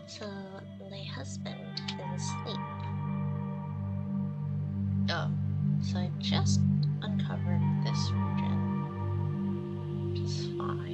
So my husband is asleep. Oh, so I just uncovered this region, which is fine.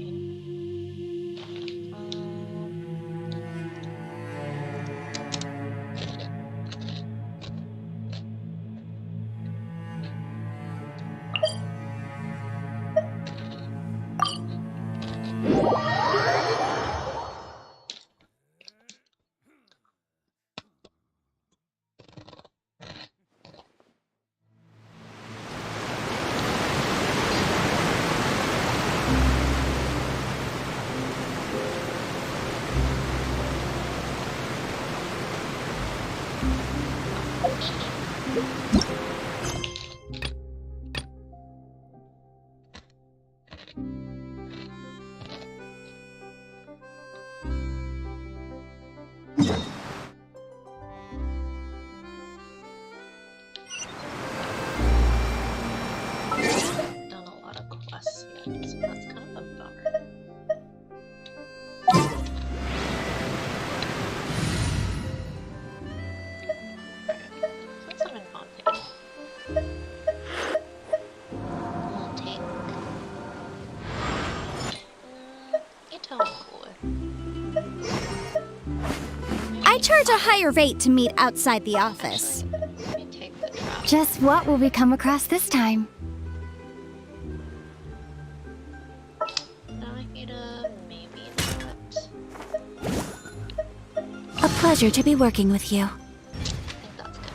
Done a lot of quests yet, so that's kind of a bummer. Since I'm in fontaine, we'll take Ito cooler. I charge a higher rate to meet outside the office. Let me take the trap. Just what will we come across this time? Maybe not. A pleasure to be working with you. I think that's good.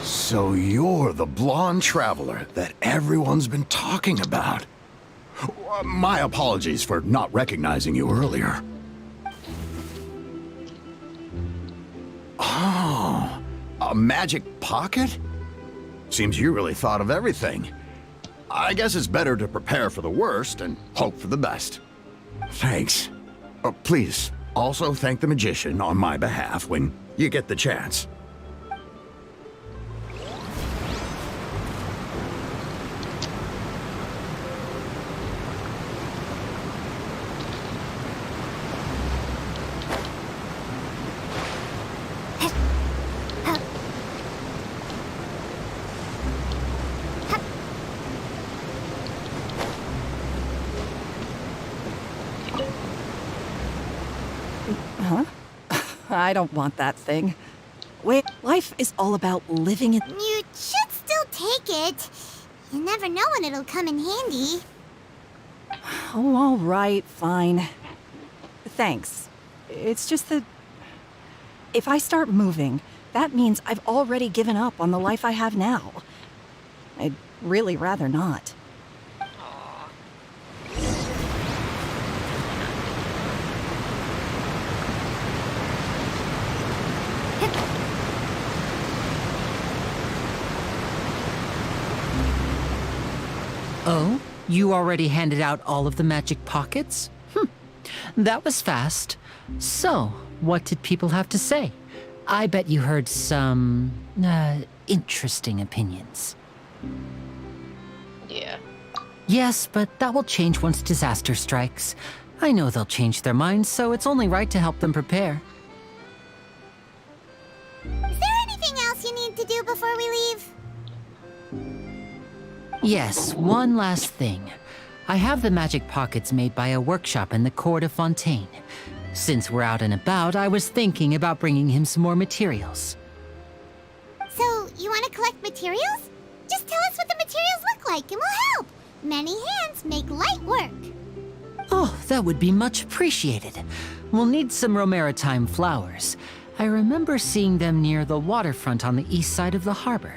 So you're the blonde traveler that everyone's been talking about. My apologies for not recognizing you earlier. Oh, a magic pocket? Seems you really thought of everything. I guess it's better to prepare for the worst and hope for the best. Thanks. Please, also thank the magician on my behalf when you get the chance. Huh? I don't want that thing. Wait, life is all about living it. You should still take it. You never know when it'll come in handy. Oh, all right, fine. Thanks. It's just that if I start moving, that means I've already given up on the life I have now. I'd really rather not. You already handed out all of the magic pockets? That was fast. So, what did people have to say? I bet you heard some, interesting opinions. Yeah. Yes, but that will change once disaster strikes. I know they'll change their minds, so it's only right to help them prepare. Is there anything else you need to do before we leave? Yes, one last thing. I have the magic pockets made by a workshop in the court of Fontaine. Since we're out and about, I was thinking about bringing him some more materials. So, you want to collect materials? Just tell us what the materials look like and we'll help. Many hands make light work. Oh, that would be much appreciated. We'll need some romaritime flowers. I remember seeing them near the waterfront on the east side of the harbor.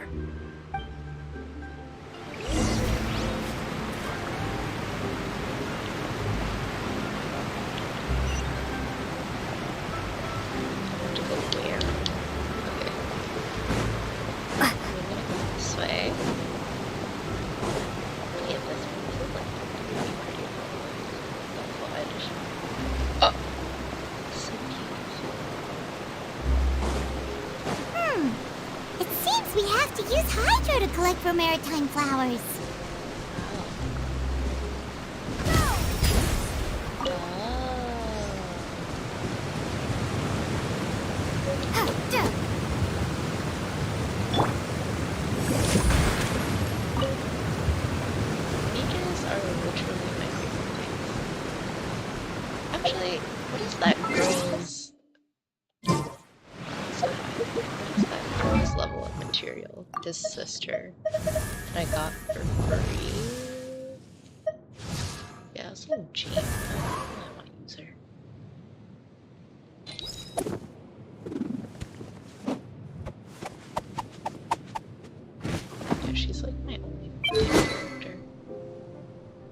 To go where? Okay. I'm gonna go this way. Yeah, this one's like pretty fudge. Oh! So cute. It seems we have to use Hydro to collect romaritime flowers. Mages are literally my favorite things. Actually, what is that girl's... What is that girl's level of material? His sister. That I got for free. Yeah, it's so cheap. I really want to use her. Yeah, she's like my only character.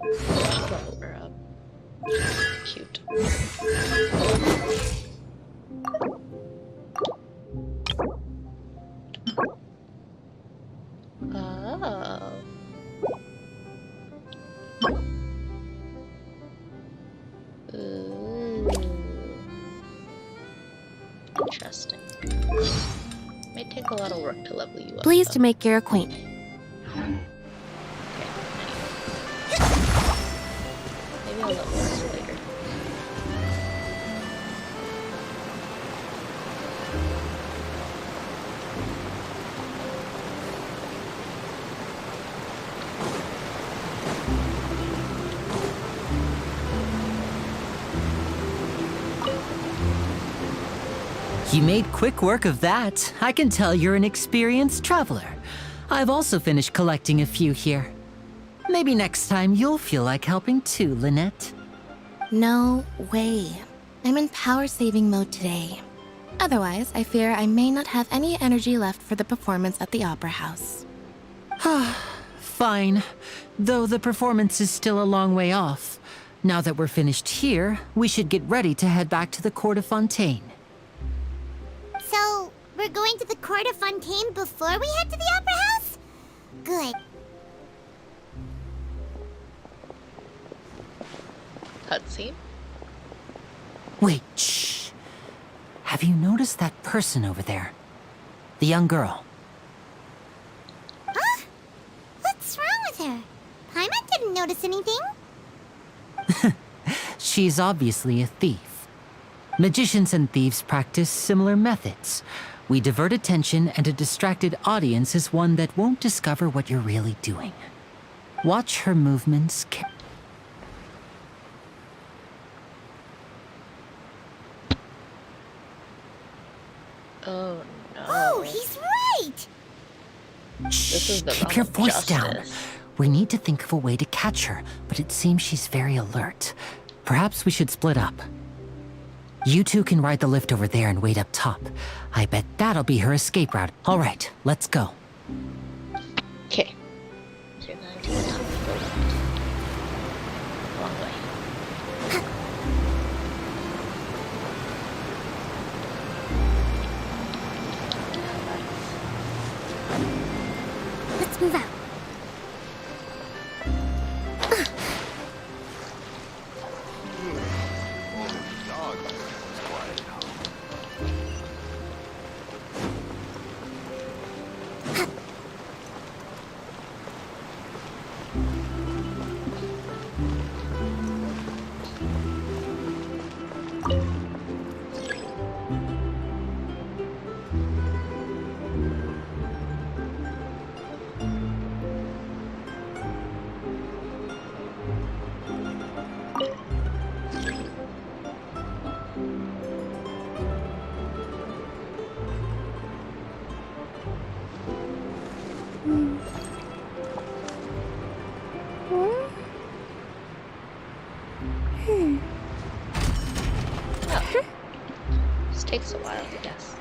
I should level her up. Cute. Oh. Ooh. Interesting. Might take a lot of work to level you up. Pleased to though. make your acquaintance. Maybe I'll level her later. You made quick work of that. I can tell you're an experienced traveler. I've also finished collecting a few here. Maybe next time you'll feel like helping too, Lynette. No way. I'm in power-saving mode today. Otherwise, I fear I may not have any energy left for the performance at the Opera House. Fine. Though the performance is still a long way off. Now that we're finished here, we should get ready to head back to the court of Fontaine. So, we're going to the court of Fontaine before we head to the Opera House? Good. Cutscene? Wait, shh. Have you noticed that person over there? The young girl. Huh? What's wrong with her? Paimon didn't notice anything. She's obviously a thief. Magicians and thieves practice similar methods. We divert attention, and a distracted audience is one that won't discover what you're really doing. Watch her movements. Oh no. Oh, he's right! This is the Keep realm your of voice down. justice. We need to think of a way to catch her, but it seems she's very alert. Perhaps we should split up. You two can ride the lift over there and wait up top. I bet that'll be her escape route. All right, let's go. Okay. So you're going to the top of the lift. Wrong way. Let's move out. This takes a while, I guess.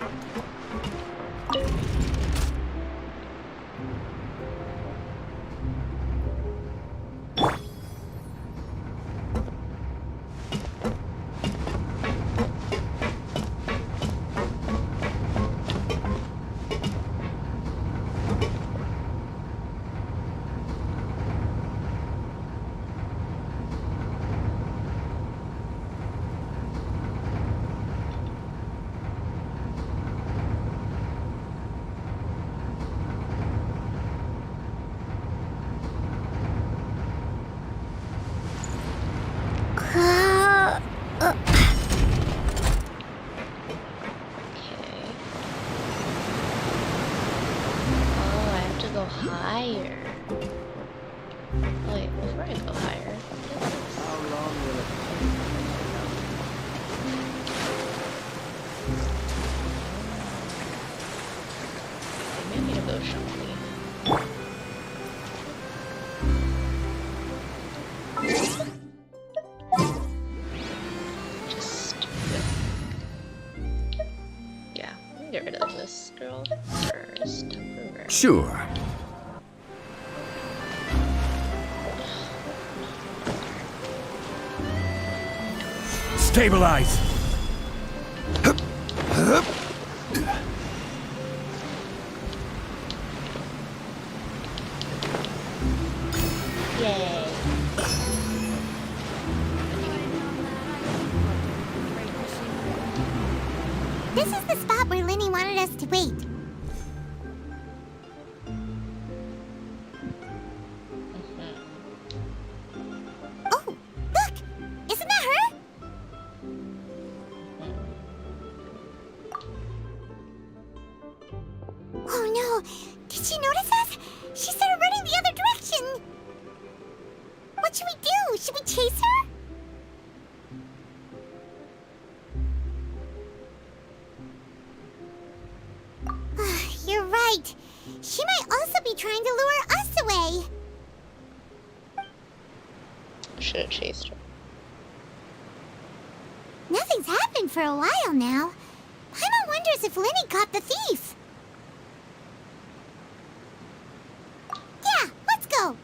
Higher. Wait, before I go higher. How long will it Maybe I need to go shopping. Just yeah, let me get rid of this girl first. Sure. Stabilize! Yay. This is the spot where Linny wanted us to wait. Oh, look! Isn't that her? Oh no! Did she notice us? She started running the other direction! What should we do? Should we chase her? You're right. She might also be trying to lure us away. Should have chased her. Nothing's happened for a while now. Paimon wonders if Linny caught the thief. Yeah, let's go.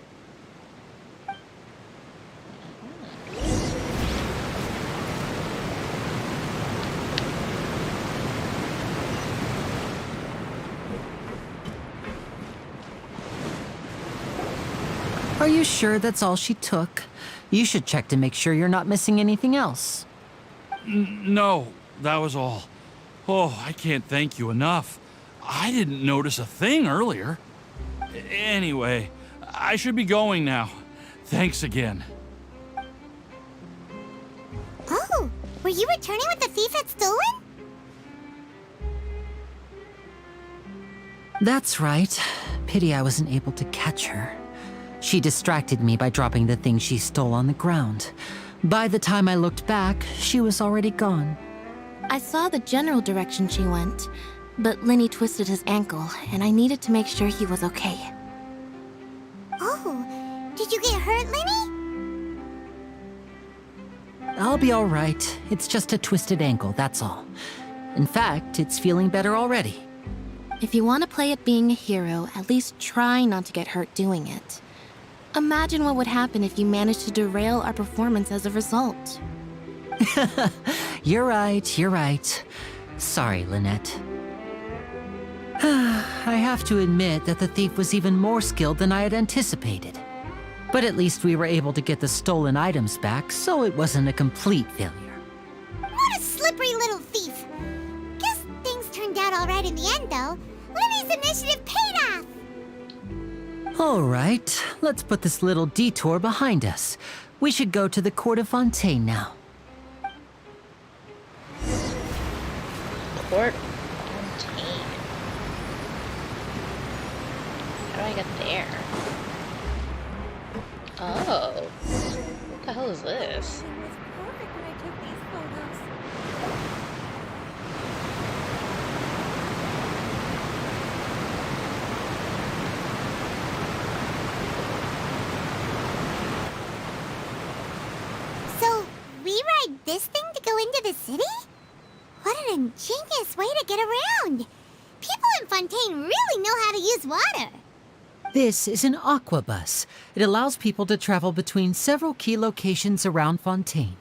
Are you sure that's all she took? You should check to make sure you're not missing anything else. No, that was all. Oh, I can't thank you enough. I didn't notice a thing earlier. Anyway, I should be going now. Thanks again. Oh, were you returning what the thief had stolen? That's right. Pity I wasn't able to catch her. She distracted me by dropping the thing she stole on the ground. By the time I looked back, she was already gone. I saw the general direction she went, but Linny twisted his ankle, and I needed to make sure he was okay. Oh, did you get hurt, Linny? I'll be all right. It's just a twisted ankle, that's all. In fact, it's feeling better already. If you want to play at being a hero, at least try not to get hurt doing it. Imagine what would happen if you managed to derail our performance as a result. You're right. Sorry, Lynette. I have to admit that the thief was even more skilled than I had anticipated. But at least we were able to get the stolen items back, so it wasn't a complete failure. What a slippery little thief. Guess things turned out all right in the end, though. Linny's initiative paid off. All right, let's put this little detour behind us. We should go to the court of Fontaine now. Port Fontaine. How do I get there? Oh. What the hell is this? So, we ride this thing to go into the city? What an ingenious way to get around! People in Fontaine really know how to use water! This is an aquabus. It allows people to travel between several key locations around Fontaine.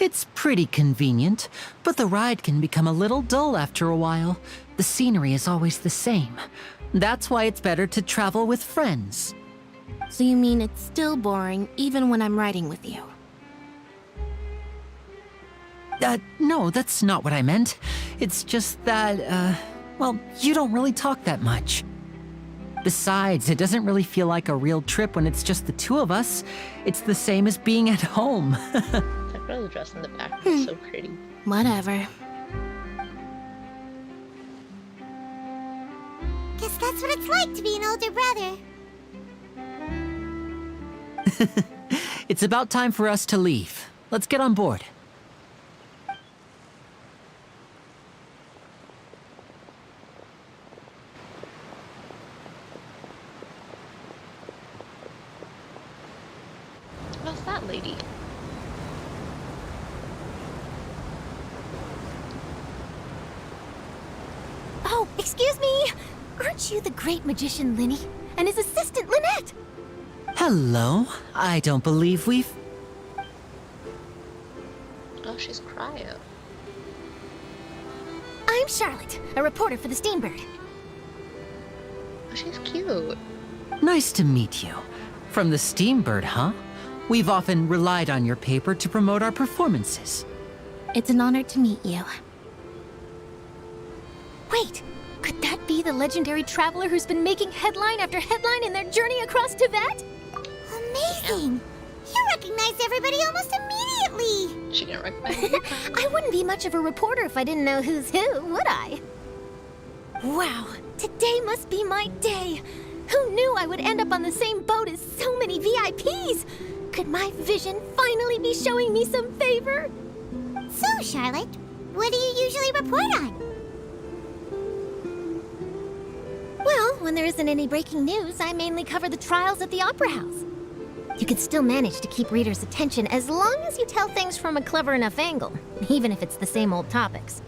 It's pretty convenient, but the ride can become a little dull after a while. The scenery is always the same. That's why it's better to travel with friends. So you mean it's still boring even when I'm riding with you? No, that's not what I meant. It's just that, well, you don't really talk that much. Besides, it doesn't really feel like a real trip when it's just the two of us. It's the same as being at home. That girl's dress in the back is so pretty. Whatever. Guess that's what it's like to be an older brother. It's about time for us to leave. Let's get on board. What's that lady? Oh, excuse me! Aren't you the great magician Linny? And his assistant Lynette? Hello. I don't believe we've... Oh, she's cryo. I'm Charlotte, a reporter for the Steambird. Oh, she's cute. Nice to meet you. From the Steambird, huh? We've often relied on your paper to promote our performances. It's an honor to meet you. Wait, could that be the legendary traveler who's been making headline after headline in their journey across Tibet? Amazing! You recognized everybody almost immediately! She didn't recognize me. I wouldn't be much of a reporter if I didn't know who's who, would I? Wow, today must be my day. Who knew I would end up on the same boat as so many VIPs? Could my vision finally be showing me some favor? So, Charlotte, what do you usually report on? Well, when there isn't any breaking news, I mainly cover the trials at the Opera House. You can still manage to keep readers' attention as long as you tell things from a clever enough angle, even if it's the same old topics.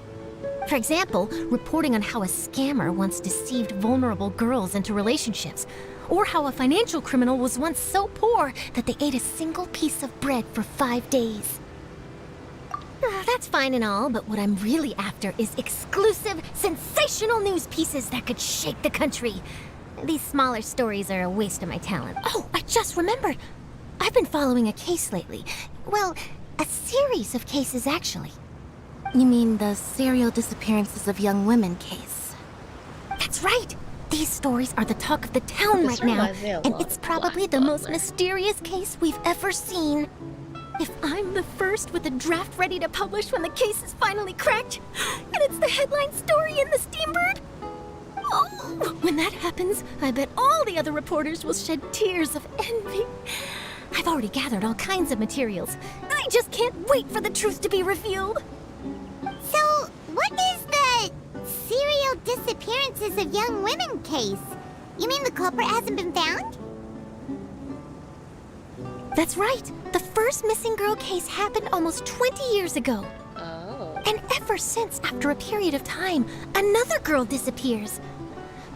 For example, reporting on how a scammer once deceived vulnerable girls into relationships, or how a financial criminal was once so poor that they ate a single piece of bread for 5 days. That's fine and all, but what I'm really after is exclusive, sensational news pieces that could shake the country. These smaller stories are a waste of my talent. Oh, I just remembered. I've been following a case lately. Well, a series of cases, actually. You mean the serial disappearances of young women case? That's right. These stories are the talk of the town This right now, reminds me a and lot it's of probably Black the most Butler. mysterious case we've ever seen. If I'm the first with a draft ready to publish when the case is finally cracked, and it's the headline story in the Steambird, oh, when that happens, I bet all the other reporters will shed tears of envy. I've already gathered all kinds of materials. I just can't wait for the truth to be revealed. So, what is the serial disappearances of young women case? You mean the culprit hasn't been found? That's right. The first missing girl case happened almost 20 years ago. Oh. And ever since, after a period of time, another girl disappears.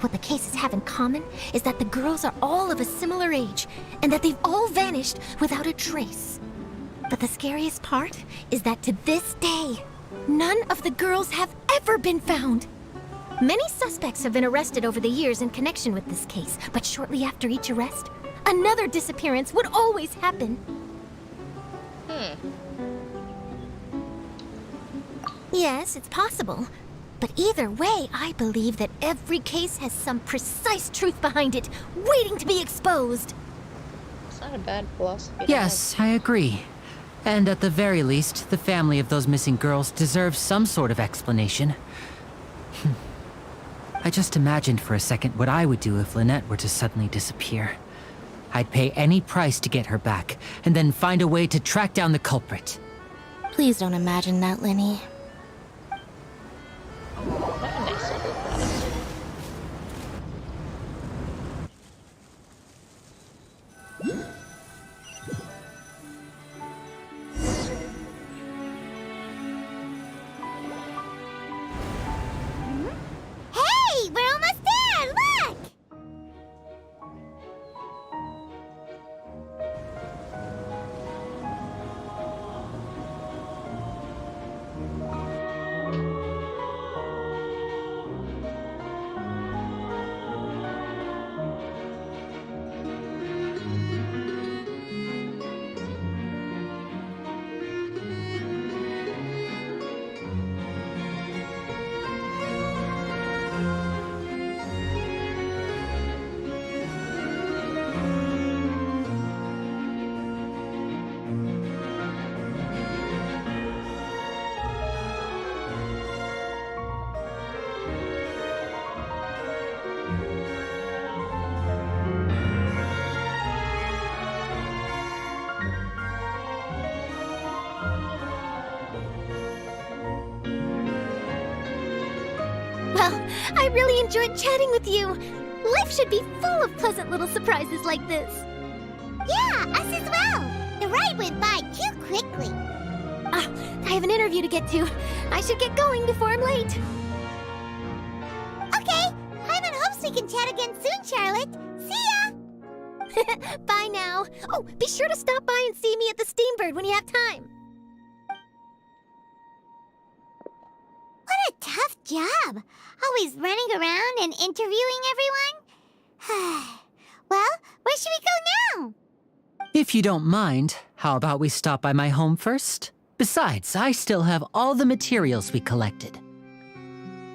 What the cases have in common is that the girls are all of a similar age, and that they've all vanished without a trace. But the scariest part is that to this day, none of the girls have ever been found. Many suspects have been arrested over the years in connection with this case, but shortly after each arrest, another disappearance would always happen. Yes, it's possible. But either way, I believe that every case has some precise truth behind it, waiting to be exposed. It's not a bad philosophy. to Yes, I agree. And at the very least, the family of those missing girls deserves some sort of explanation. I just imagined for a second what I would do if Lynette were to suddenly disappear. I'd pay any price to get her back, and then find a way to track down the culprit. Please don't imagine that, Linny. What a nice little product. Hey, we're almost there! Look! Well, I really enjoyed chatting with you. Life should be full of pleasant little surprises like this. Yeah, us as well. The ride went by too quickly. I have an interview to get to. I should get going before I'm late. Okay, Paimon hopes we can chat again soon, Charlotte. See ya! Bye now. Oh, be sure to stop by and see me at the Steambird when you have time. What a tough job. Always running around and interviewing everyone. Well, where should we go now? If you don't mind, how about we stop by my home first? Besides, I still have all the materials we collected.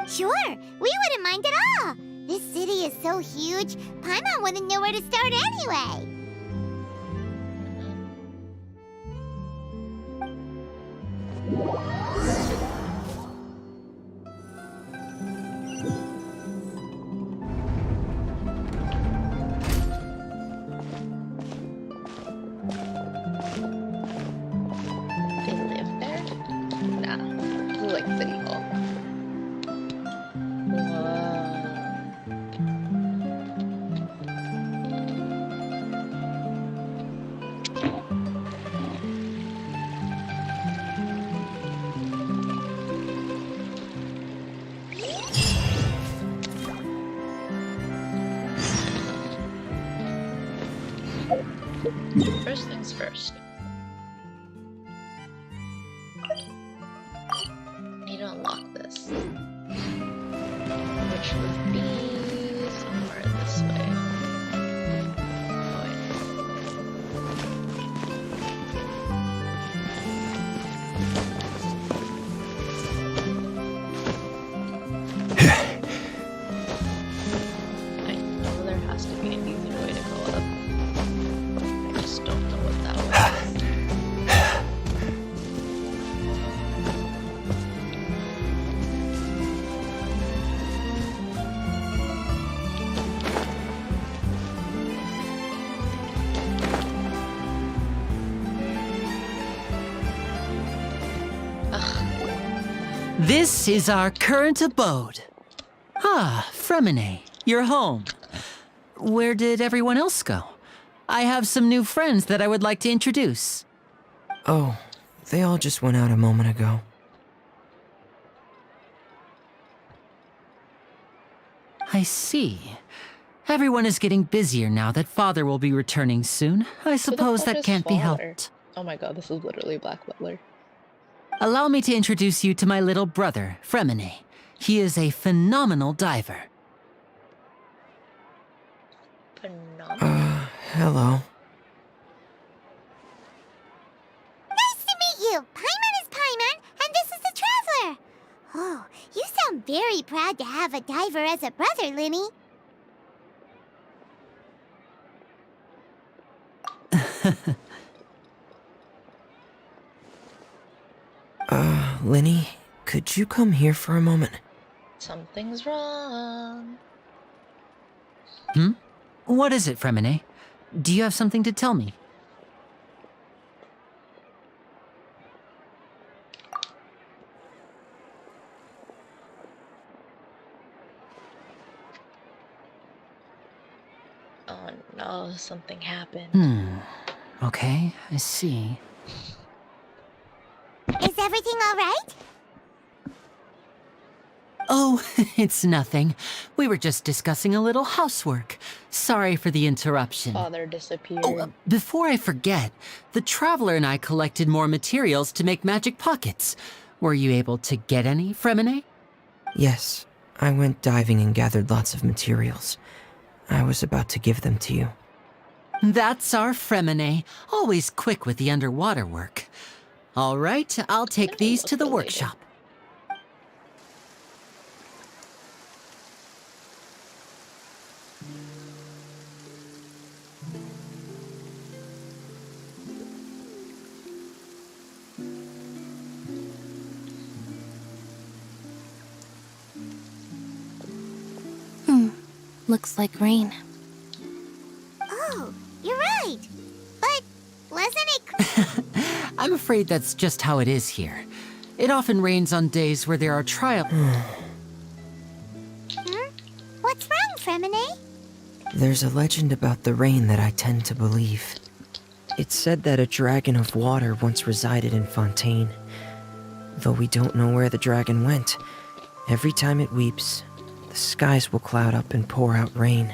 Sure, we wouldn't mind at all. This city is so huge, Paimon wouldn't know where to start anyway. They live there? Nah. This is like City Hall. Whoa. First things first. Need to unlock this. Which would be somewhere this way. Oh, I know there has to be an easier way to go up. I just don't know what that way is. This is our current abode. Ah, Fremine, you're home. Where did everyone else go? I have some new friends that I would like to introduce. Oh, they all just went out a moment ago. I see. Everyone is getting busier now that Father will be returning soon. I suppose fuck that is can't be Father? helped. Oh my god, this is literally Black Butler. Allow me to introduce you to my little brother, Fremine. He is a phenomenal diver. Phenomenal. Hello. Nice to meet you. Paimon is Paimon, and this is the Traveler. Oh, you sound very proud to have a diver as a brother, Linny. Linny, could you come here for a moment? Something's wrong. What is it, Fremine? Do you have something to tell me? Oh no, something happened. Okay, I see. Is everything all right? Oh, it's nothing. We were just discussing a little housework. Sorry for the interruption. Father disappeared. Oh, before I forget, the Traveler and I collected more materials to make magic pockets. Were you able to get any, Fremine? Yes, I went diving and gathered lots of materials. I was about to give them to you. That's our Fremine, always quick with the underwater work. All right, I'll take these to the workshop. Looks like rain. Oh, you're right. But wasn't it... I'm afraid that's just how it is here. It often rains on days where there are trials. What's wrong, Fremine? There's a legend about the rain that I tend to believe. It's said that a dragon of water once resided in Fontaine. Though we don't know where the dragon went, every time it weeps, the skies will cloud up and pour out rain.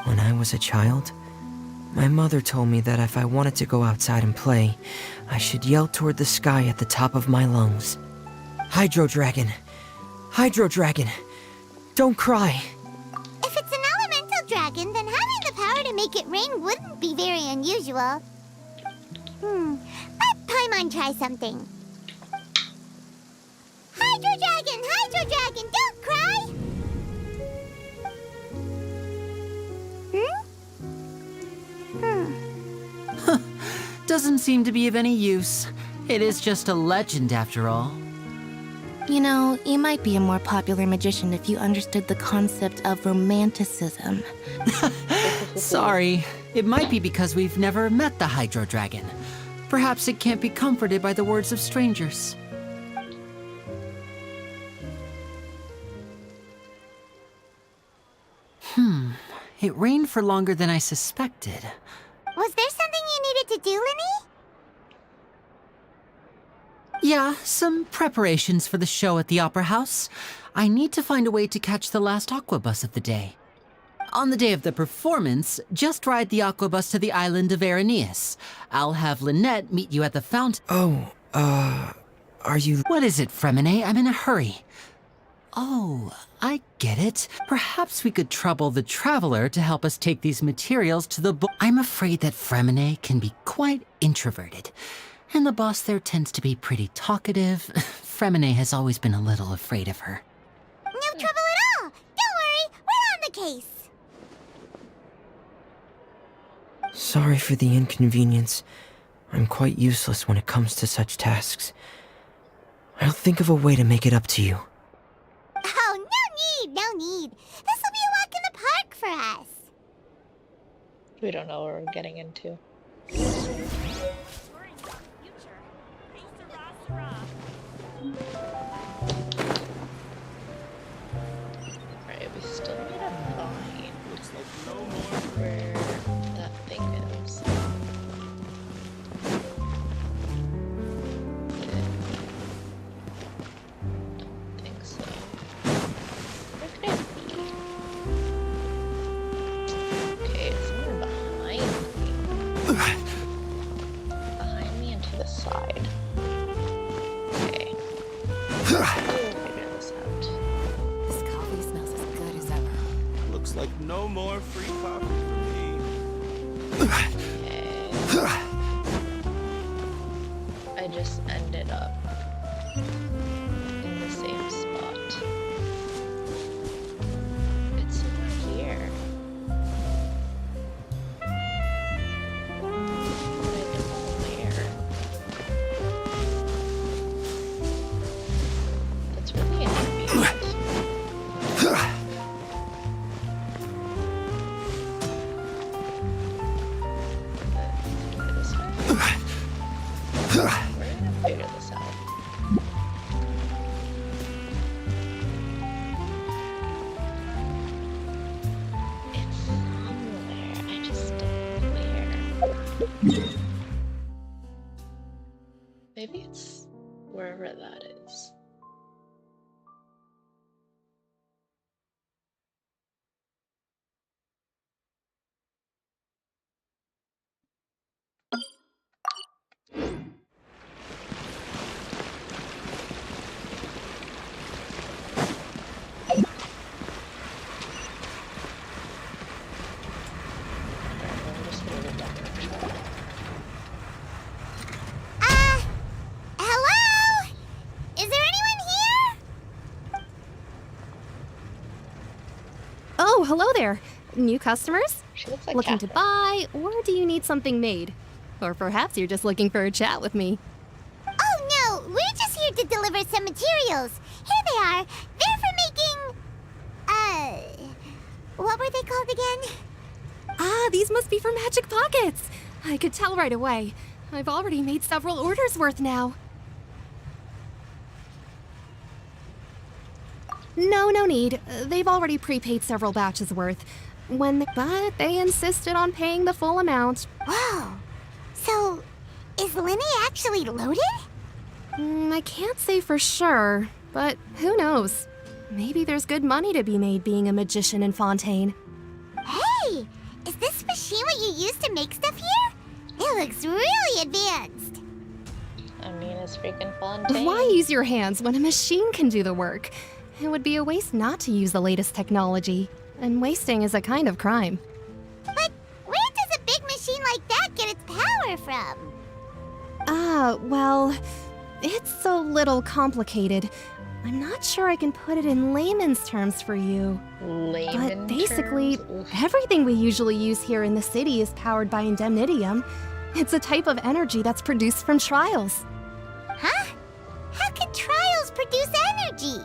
When I was a child, my mother told me that if I wanted to go outside and play, I should yell toward the sky at the top of my lungs. Hydro Dragon! Hydro Dragon! Don't cry! If it's an elemental dragon, then having the power to make it rain wouldn't be very unusual. Let Paimon try something. Hydro Dragon, don't cry! Doesn't seem to be of any use. It is just a legend after all. You know, you might be a more popular magician if you understood the concept of romanticism. Sorry, it might be because we've never met the Hydro Dragon. Perhaps it can't be comforted by the words of strangers. It rained for longer than I suspected. Was there something you needed to do, Linny? Yeah, some preparations for the show at the Opera House. I need to find a way to catch the last aqua bus of the day. On the day of the performance, just ride the aqua bus to the island of Araneus. I'll have Lynette meet you at the fountain. Oh, are you... What is it, Fremine? I'm in a hurry. Oh, I get it. Perhaps we could trouble the Traveler to help us take these materials to the I'm afraid that Fremine can be quite introverted. And the boss there tends to be pretty talkative. Fremine has always been a little afraid of her. No trouble at all! Don't worry, we're on the case! Sorry for the inconvenience. I'm quite useless when it comes to such tasks. I'll think of a way to make it up to you. Oh, no need. This will be a walk in the park for us. We don't know what we're getting into. Right, we still need a find where that thing is. Don't think so. Where could it be? Okay, it's somewhere behind me. Behind me and to the side. Okay. We'll figure this out. This coffee smells as good as ever. Looks like no more free coffee for me. Okay. I just ended up in the same spot. It's over here. I don't know gonna figure this out. It's somewhere. I just don't know where. Maybe it's wherever that is. I'm just gonna go back and try. Hello? Is there anyone here? Oh, hello there. New customers? She looks like Looking to Catherine. buy, or do you need something made? Or perhaps you're just looking for a chat with me. Oh no, we're just here to deliver some materials. Here they are. They're for making, what were they called again? Ah, these must be for Magic Pockets. I could tell right away. I've already made several orders worth now. No need. They've already prepaid several batches worth. But they insisted on paying the full amount. Whoa. So, is Linny actually loaded? I can't say for sure, but who knows? Maybe there's good money to be made being a magician in Fontaine. Hey! Is this machine what you use to make stuff here? It looks really advanced. I mean, it's freaking Fontaine. Why use your hands when a machine can do the work? It would be a waste not to use the latest technology, and wasting is a kind of crime. But where does a big machine like that get its power from? Well, it's a little complicated. I'm not sure I can put it in layman's terms for you. Layman But basically, terms? Oof. everything we usually use here in the city is powered by indemnitium. It's a type of energy that's produced from trials. Huh? How can trials produce energy?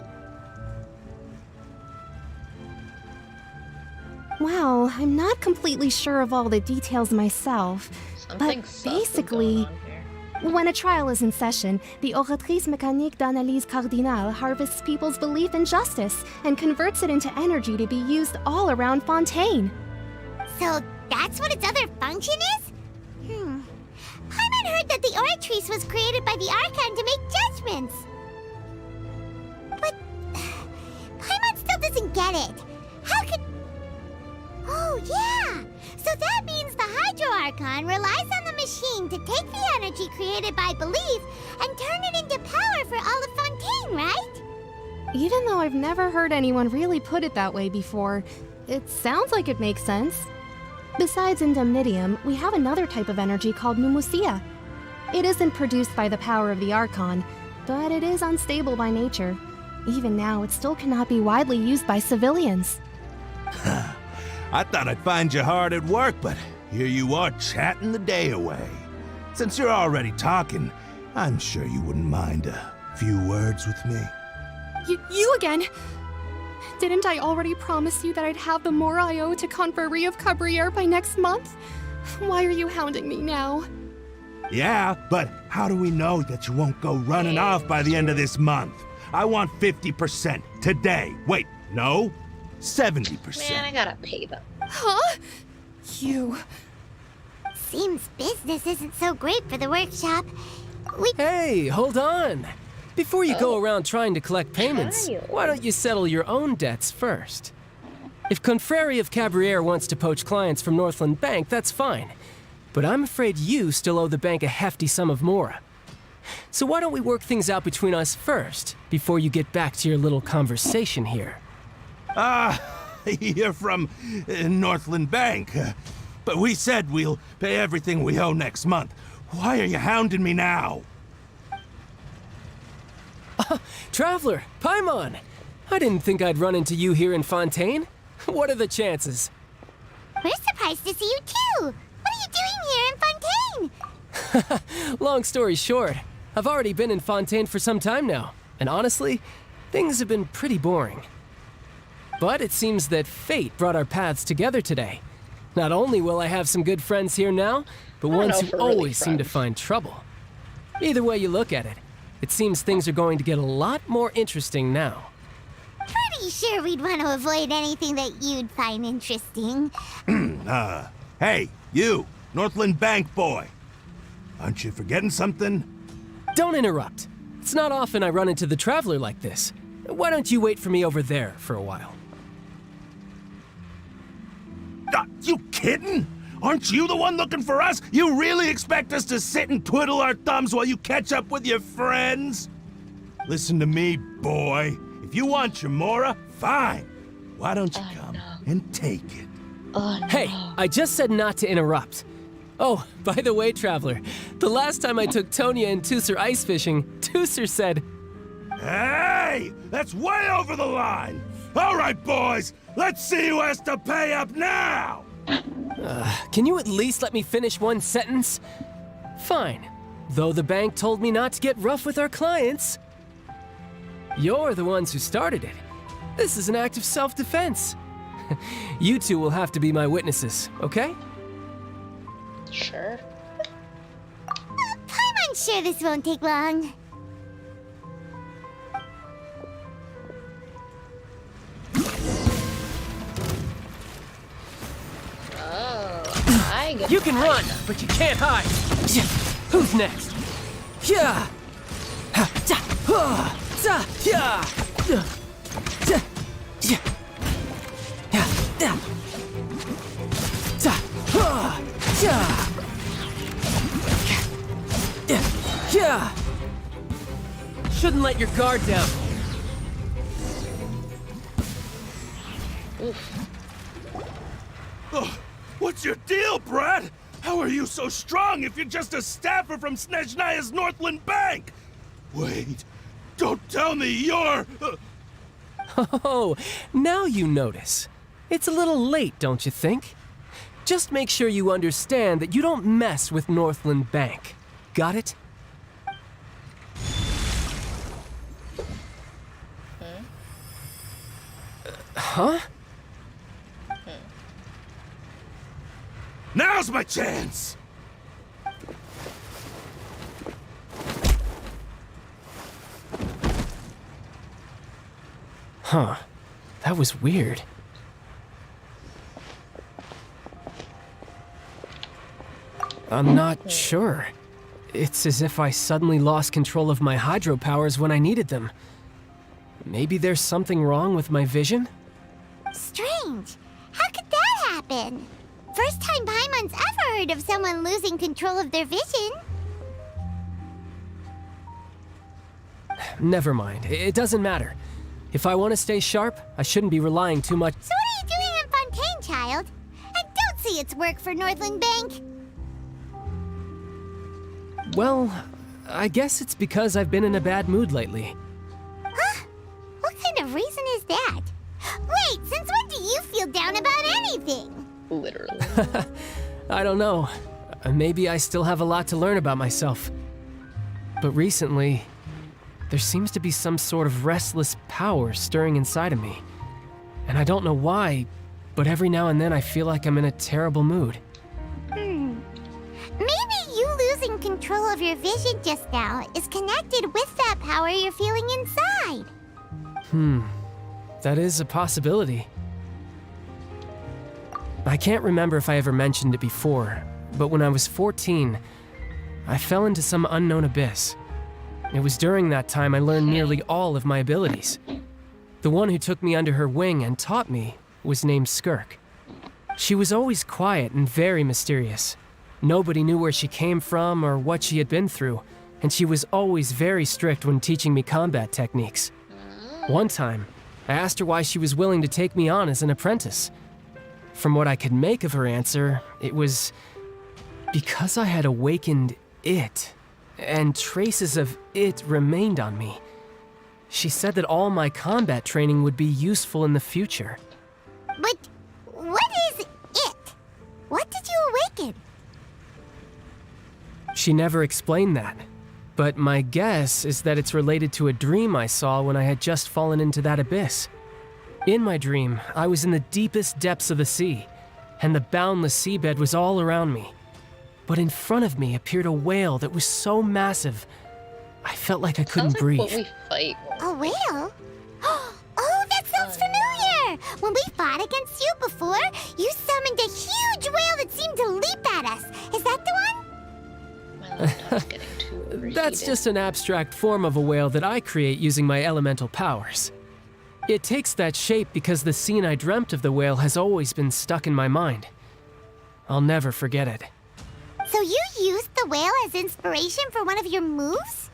Well, I'm not completely sure of all the details myself, Something but sus is basically, going on here. when a trial is in session, the Oratrice Mécanique d'Analyse Cardinale harvests people's belief in justice and converts it into energy to be used all around Fontaine. So that's what its other function is? Paimon heard that the Oratrice was created by the Archon to make judgments. But Paimon still doesn't get it. How could... Oh, yeah! So that means the Hydro Archon relies on the machine to take the energy created by belief and turn it into power for all of Fontaine, right? Even though I've never heard anyone really put it that way before, it sounds like it makes sense. Besides indemnitium, we have another type of energy called pneumosia. It isn't produced by the power of the Archon, but it is unstable by nature. Even now, it still cannot be widely used by civilians. I thought I'd find you hard at work, but here you are chatting the day away. Since you're already talking, I'm sure you wouldn't mind a few words with me. You again? Didn't I already promise you that I'd have the more I owe to Confrérie of Cabriere by next month? Why are you hounding me now? Yeah, but how do we know that you won't go running off by the end of this month? I want 50% today. Wait, no? 70%. Man, I gotta pay them. Huh? You... Seems business isn't so great for the workshop. Hey, hold on. Before you go around trying to collect payments, Child. why don't you settle your own debts first? If Confrérie of Cabriere wants to poach clients from Northland Bank, that's fine. But I'm afraid you still owe the bank a hefty sum of mora. So why don't we work things out between us first, before you get back to your little conversation here? You're from Northland Bank. But we said we'll pay everything we owe next month. Why are you hounding me now? Traveler, Paimon! I didn't think I'd run into you here in Fontaine. What are the chances? We're surprised to see you too. What are you doing here in Fontaine? Long story short, I've already been in Fontaine for some time now, and honestly, things have been pretty boring. But it seems that fate brought our paths together today. Not only will I have some good friends here now, but I don't ones know who if we're really always seem to friends. find trouble. Either way you look at it, it seems things are going to get a lot more interesting now. Pretty sure we'd want to avoid anything that you'd find interesting. Hey, you, Northland Bank boy. Aren't you forgetting something? Don't interrupt. It's not often I run into the Traveler like this. Why don't you wait for me over there for a while? You kidding? Aren't you the one looking for us? You really expect us to sit and twiddle our thumbs while you catch up with your friends? Listen to me, boy. If you want your Mora, fine. Why don't you come and take it? Oh, no. Hey, I just said not to interrupt. Oh, by the way, Traveler, the last time I took Tonya and Tusser ice fishing, Tusser said, Hey! That's way over the line! All right, boys, let's see who has to pay up now! Can you at least let me finish one sentence? Fine. Though the bank told me not to get rough with our clients. You're the ones who started it. This is an act of self-defense. You two will have to be my witnesses, okay? Sure. I'm sure this won't take long. Oh, I get You can run, but you can't hide. Who's next? Yeah. Shouldn't let your guard down. Oh, what's your deal, Brad? How are you so strong if you're just a staffer from Snezhnaya's Northland Bank? Wait, don't tell me you're... Oh, now you notice. It's a little late, don't you think? Just make sure you understand that you don't mess with Northland Bank. Got it? Huh? Now's my chance! Huh. That was weird. I'm not sure. It's as if I suddenly lost control of my hydro powers when I needed them. Maybe there's something wrong with my vision? Strange. How could that happen? First time Paimon's ever heard of someone losing control of their vision. Never mind. It doesn't matter. If I want to stay sharp, I shouldn't be relying too much. So what are you doing in Fontaine, child? I don't see its work for Northland Bank. Well, I guess it's because I've been in a bad mood lately. Huh? What kind of reason is that? Wait, since when do you feel down about anything? Literally. I don't know. Maybe I still have a lot to learn about myself. But recently, there seems to be some sort of restless power stirring inside of me. And I don't know why, but every now and then I feel like I'm in a terrible mood. Maybe you losing control of your vision just now is connected with that power you're feeling inside. That is a possibility. I can't remember if I ever mentioned it before, but when I was 14, I fell into some unknown abyss. It was during that time I learned nearly all of my abilities. The one who took me under her wing and taught me was named Skirk. She was always quiet and very mysterious. Nobody knew where she came from or what she had been through, and she was always very strict when teaching me combat techniques. One time, I asked her why she was willing to take me on as an apprentice. From what I could make of her answer, it was because I had awakened it, and traces of it remained on me. She said that all my combat training would be useful in the future. But what is it? What did you awaken? She never explained that, but my guess is that it's related to a dream I saw when I had just fallen into that abyss. In my dream, I was in the deepest depths of the sea, and the boundless seabed was all around me. but in front of me appeared a whale that was so massive, I felt like I couldn't Sounds like breathe. what we fight. A whale? Oh, that sounds familiar! When we fought against you before, you summoned a huge whale that seemed to leap at us. Is that the one? My laptop's getting too overheated. That's just an abstract form of a whale that I create using my elemental powers. It takes that shape because the scene I dreamt of the whale has always been stuck in my mind. I'll never forget it. So you used the whale as inspiration for one of your moves?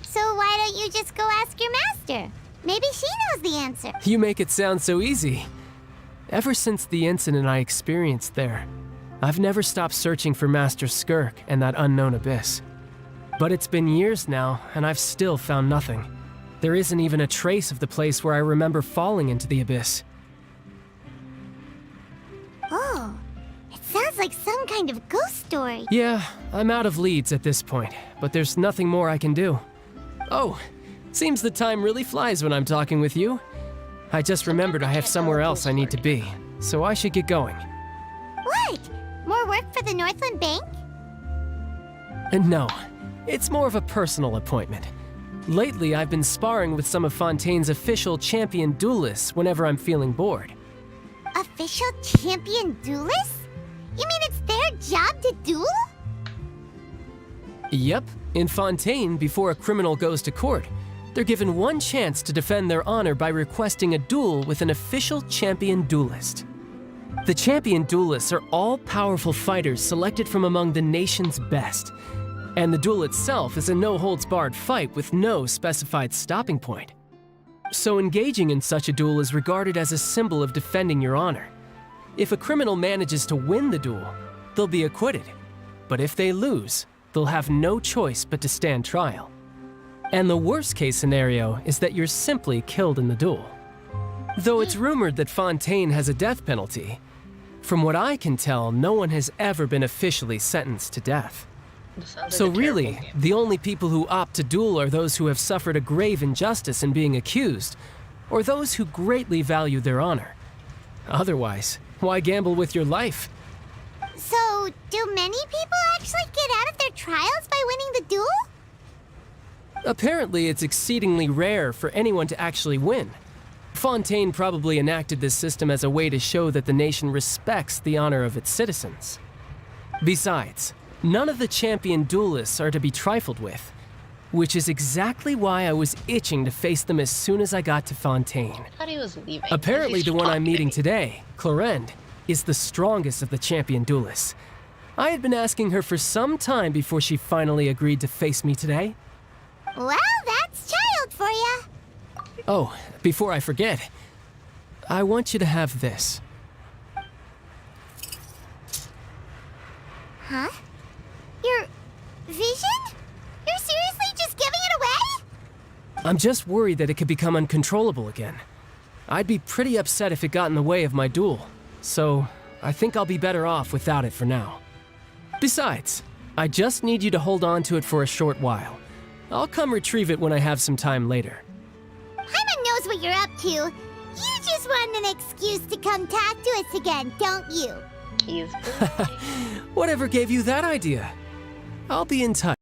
So why don't you just go ask your master? Maybe she knows the answer. You make it sound so easy. Ever since the incident I experienced there, I've never stopped searching for Master Skirk and that unknown abyss. But it's been years now, and I've still found nothing. There isn't even a trace of the place where I remember falling into the abyss. Oh, it sounds like some kind of ghost story. Yeah, I'm out of leads at this point, but there's nothing more I can do. Oh, seems the time really flies when I'm talking with you. I just remembered I have somewhere else I need to be, so I should get going. What? More work for the Northland Bank? And no, it's more of a personal appointment. Lately, I've been sparring with some of Fontaine's official champion duelists whenever I'm feeling bored. Official champion duelists? You mean it's their job to duel? Yep, in Fontaine, before a criminal goes to court, they're given one chance to defend their honor by requesting a duel with an official champion duelist. The champion duelists are all powerful fighters selected from among the nation's best. And the duel itself is a no-holds-barred fight with no specified stopping point. So engaging in such a duel is regarded as a symbol of defending your honor. If a criminal manages to win the duel, they'll be acquitted. But if they lose, they'll have no choice but to stand trial. And the worst-case scenario is that you're simply killed in the duel. Though it's rumored that Fontaine has a death penalty, from what I can tell, no one has ever been officially sentenced to death. So really, the only people who opt to duel are those who have suffered a grave injustice in being accused, or those who greatly value their honor. Otherwise, why gamble with your life? So, do many people actually get out of their trials by winning the duel? Apparently, it's exceedingly rare for anyone to actually win. Fontaine probably enacted this system as a way to show that the nation respects the honor of its citizens. Besides, none of the champion duelists are to be trifled with, which is exactly why I was itching to face them as soon as I got to Fontaine. I thought he was leaving. Apparently, the one I'm meeting today, Clorinde, is the strongest of the champion duelists. I had been asking her for some time before she finally agreed to face me today. Well, that's child for ya. Oh, before I forget, I want you to have this. Huh? Your vision? You're seriously just giving it away? I'm just worried that it could become uncontrollable again. I'd be pretty upset if it got in the way of my duel, so I think I'll be better off without it for now. Besides, I just need you to hold on to it for a short while. I'll come retrieve it when I have some time later. Paimon knows what you're up to. You just want an excuse to come talk to us again, don't you? He's Whatever gave you that idea? I'll be in touch.